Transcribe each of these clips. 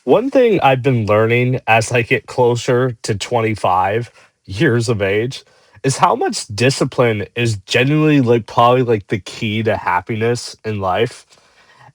One thing I've been learning as I get closer to 25 years of age is how much discipline is genuinely like probably like the key to happiness in life.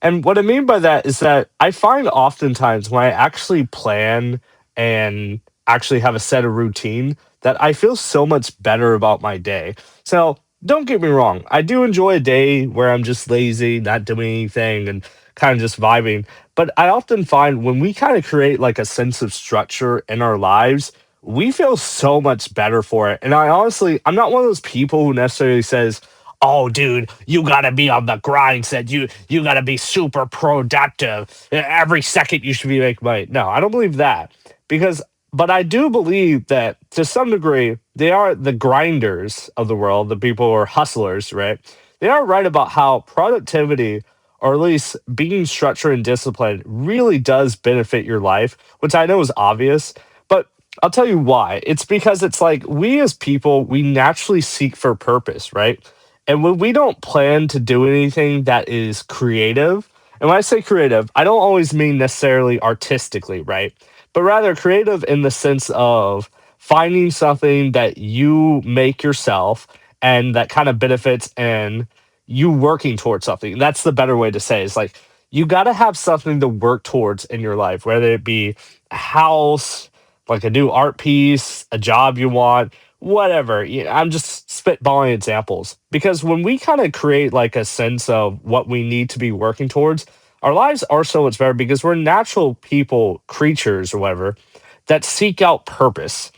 And what I mean by that is that I find oftentimes when I actually plan and actually have a set of routine that I feel so much better about my day. So don't get me wrong, I do enjoy a day where I'm just lazy, not doing anything, and kind of just vibing. But I often find when we kind of create like a sense of structure in our lives, we feel so much better for it. And I'm not one of those people who necessarily says, "Oh, dude, you gotta be on the grind. Said you gotta be super productive. Every second you should be making money." No, I don't believe that because, but I do believe that to some degree they are the grinders of the world, the people who are hustlers, right? They are right about how productivity, or at least being structured and disciplined, really does benefit your life, which I know is obvious, but I'll tell you why. It's because it's like we as people, we naturally seek for purpose, right? And when we don't plan to do anything that is creative, and when I say creative, I don't always mean necessarily artistically, right? But rather creative in the sense of finding something that you make yourself and that kind of benefits and you working towards something. That's the better way to say it. It's like you got to have something to work towards in your life, whether it be a house, like a new art piece, a job you want, whatever. I'm just spitballing examples because when we kind of create like a sense of what we need to be working towards, our lives are so much better because we're natural people, creatures, or whatever, that seek out purpose.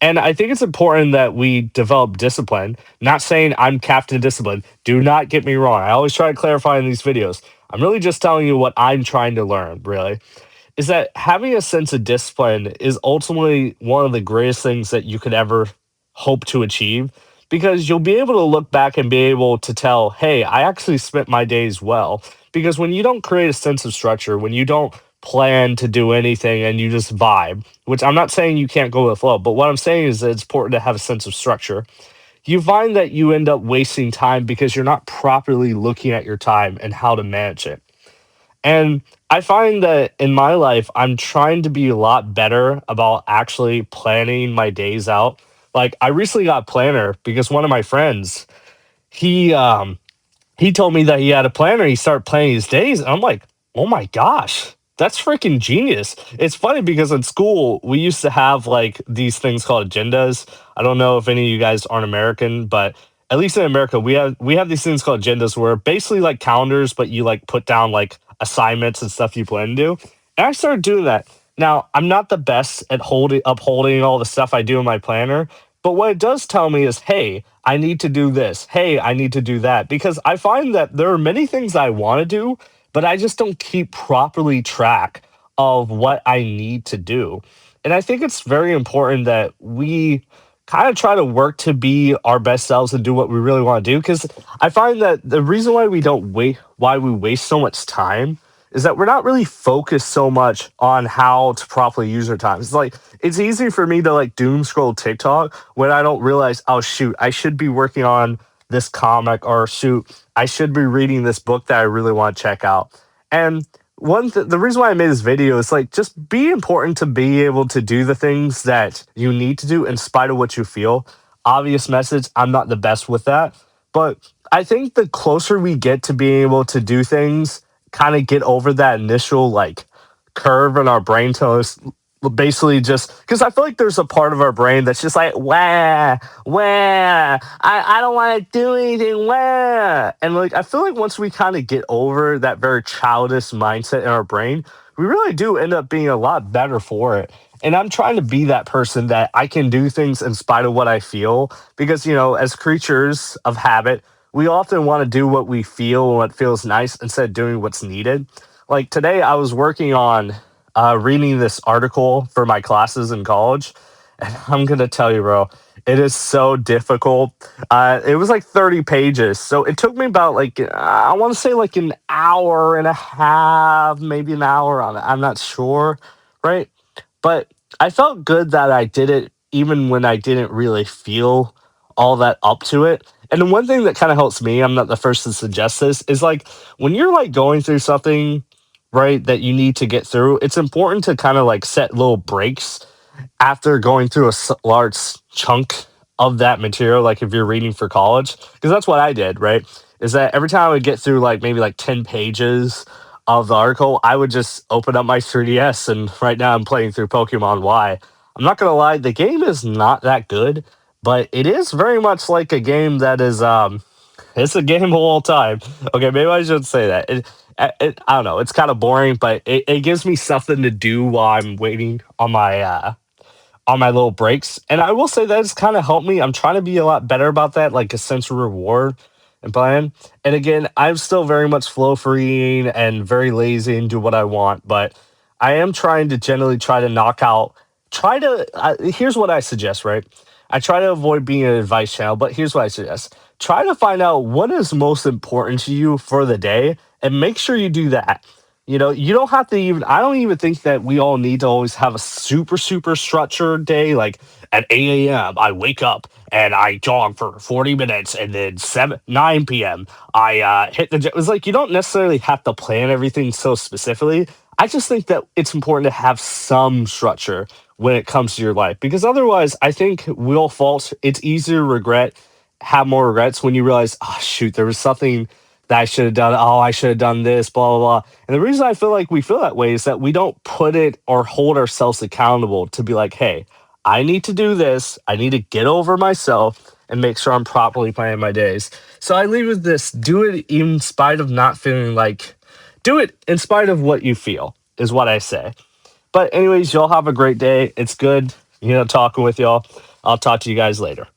And I think it's important that we develop discipline. Not saying I'm Captain Discipline. Do not get me wrong. I always try to clarify in these videos. I'm really just telling you what I'm trying to learn, really is that having a sense of discipline is ultimately one of the greatest things that you could ever hope to achieve because you'll be able to look back and be able to tell, hey, I actually spent my days well. Because when you don't create a sense of structure, when you don't plan to do anything and you just vibe, which I'm not saying you can't go with the flow, but what I'm saying is that it's important to have a sense of structure. You find that you end up wasting time because you're not properly looking at your time and how to manage it. And I find that in my life, I'm trying to be a lot better about actually planning my days out. Like I recently got a planner because one of my friends, he um he told me that he had a planner. He started planning his days, and I'm like, oh my gosh, that's freaking genius. It's funny because in school we used to have like these things called agendas. I don't know if any of you guys aren't American, but at least in America, we have these things called agendas where basically like calendars, but you like put down like assignments and stuff you plan to do. And I started doing that. Now I'm not the best at holding upholding all the stuff I do in my planner, but what it does tell me is, hey, I need to do this. Hey, I need to do that. Because I find that there are many things I want to do, but I just don't keep properly track of what I need to do. And I think it's very important that we kind of try to work to be our best selves and do what we really want to do. Because I find that the reason why we don't wait, why we waste so much time is that we're not really focused so much on how to properly use our time. It's like it's easy for me to like doom scroll TikTok when I don't realize, oh shoot, I should be working on this comic or shoot, I should be reading this book that I really want to check out. And the reason why I made this video is like just be important to be able to do the things that you need to do in spite of what you feel. Obvious message, I'm not the best with that, but I think the closer we get to being able to do things, kind of get over that initial like curve in our brain to us basically just because I feel like there's a part of our brain that's just like wah wah I don't want to do anything wah, and like I feel like once we kind of get over that very childish mindset in our brain, we really do end up being a lot better for it. And I'm trying to be that person that I can do things in spite of what I feel because as creatures of habit, we often want to do what we feel and what feels nice instead of doing what's needed. Like today I was working on reading this article for my classes in college, and I'm gonna tell you, bro, it is so difficult. It was like 30 pages, so it took me about like I want to say like an hour and a half, maybe an hour on it. I'm not sure, right? But I felt good that I did it, even when I didn't really feel all that up to it. And the one thing that kind of helps me, I'm not the first to suggest this, is like when you're like going through something right, that you need to get through, it's important to kind of like set little breaks after going through a large chunk of that material, like if you're reading for college, because that's what I did, right? Is that every time I would get through like maybe like 10 pages of the article, I would just open up my 3DS. And right now I'm playing through Pokemon Y. I'm not going to lie, the game is not that good, but it is very much like a game that is, it's a game of all time. Okay, maybe I shouldn't say that. I don't know. It's kind of boring, but it gives me something to do while I'm waiting on my little breaks. And I will say that it's kind of helped me. I'm trying to be a lot better about that, like a sense of reward and plan. And again, I'm still very much flow free and very lazy and do what I want, but I am trying to generally try to knock out. Here's what I suggest, right? I try to avoid being an advice channel, but here's what I suggest. Try to find out what is most important to you for the day and make sure you do that. You don't have to even, I don't even think that we all need to always have a super, super structured day. Like at 8 a.m., I wake up and I jog for 40 minutes and then 9 p.m., I hit the gym. It's like you don't necessarily have to plan everything so specifically. I just think that it's important to have some structure when it comes to your life because otherwise, I think we'll fault. It's easier to have more regrets when you realize, oh, shoot, there was something that I should have done. Oh, I should have done this, blah, blah, blah. And the reason I feel like we feel that way is that we don't put it or hold ourselves accountable to be like, hey, I need to do this. I need to get over myself and make sure I'm properly planning my days. So I leave with this: do it in spite of not feeling like, do it in spite of what you feel, is what I say. But, anyways, y'all have a great day. It's good, talking with y'all. I'll talk to you guys later.